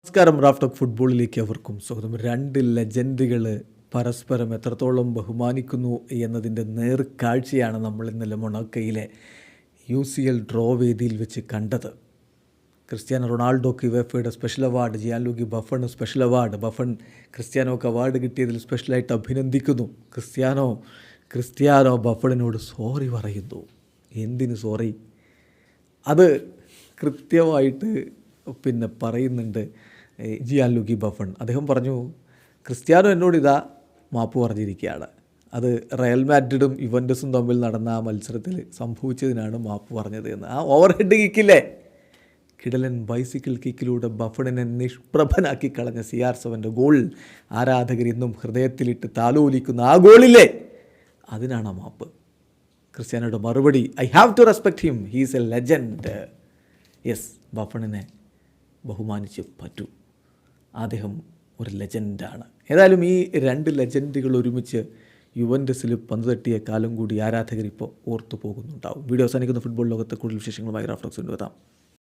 നമസ്കാരം. റാഫ്റ്റോക്ക് ഫുട്ബോളിലേക്ക് അവർക്കും സ്വാഗതം. രണ്ട് ലെജൻഡുകൾ പരസ്പരം എത്രത്തോളം ബഹുമാനിക്കുന്നു എന്നതിൻ്റെ നേർക്കാഴ്ചയാണ് നമ്മൾ ഇന്നലെ മൊണാക്കോയിലെ UCL ഡ്രോ വേദിയിൽ വെച്ച് കണ്ടത്. ക്രിസ്ത്യാനോ റൊണാൾഡോക്ക് യുവേഫയുടെ സ്പെഷ്യൽ അവാർഡ്, ജിയാൻലൂഗി ബഫണ് സ്പെഷ്യൽ അവാർഡ്. ബഫൺ ക്രിസ്ത്യാനോക്ക് അവാർഡ് കിട്ടിയതിൽ സ്പെഷ്യലായിട്ട് അഭിനന്ദിക്കുന്നു. ക്രിസ്ത്യാനോ ബഫണിനോട് സോറി പറയുന്നു. എന്തിന് സോറി? അത് കൃത്യമായിട്ട് പറയുന്നുണ്ട് ജിയാൻലൂഗി ബഫൺ. അദ്ദേഹം പറഞ്ഞു, ക്രിസ്ത്യാനോ എന്നോട് ഇതാ മാപ്പ് പറഞ്ഞിരിക്കുകയാണ്. അത് റയൽ മാഡ്രിഡും യുവൻറ്റസും തമ്മിൽ നടന്ന ആ മത്സരത്തിൽ സംഭവിച്ചതിനാണ് മാപ്പ് പറഞ്ഞത് എന്ന്. ആ ഓവർ ഹെഡ് കിക്കില്ലേ, കിടലൻ ബൈസിക്കിൾ കിക്കിലൂടെ ബഫണിനെ നിഷ്പ്രഭനാക്കി കളഞ്ഞ CR7 ഗോൾ ആരാധകർ ഇന്നും ഹൃദയത്തിലിട്ട് താലോലിക്കുന്ന ആ ഗോളില്ലേ, അതിനാണ് ആ മാപ്പ്. ക്രിസ്ത്യാനോയുടെ മറുപടി, I have to respect him, he is a legend. Yes, ബഫണിനെ ബഹുമാനിച്ച് പറ്റൂ. അദ്ദേഹം ഒരു ലെജൻഡാണ്. ഏതായാലും ഈ രണ്ട് ലെജൻഡുകൾ ഒരുമിച്ച് യുവൻറ്റസിൽ പന്ത് തട്ടിയ കാലം കൂടി ആരാധകർ ഇപ്പോൾ ഓർത്തു പോകുന്നുണ്ടാവും. വീഡിയോ അവസാനിക്കുന്ന ഫുട്ബോൾ ലോകത്തെ കൂടുതൽ വിശേഷങ്ങളുമായി റാഫ്റ്റോക്സ് കൊണ്ടുവരാം.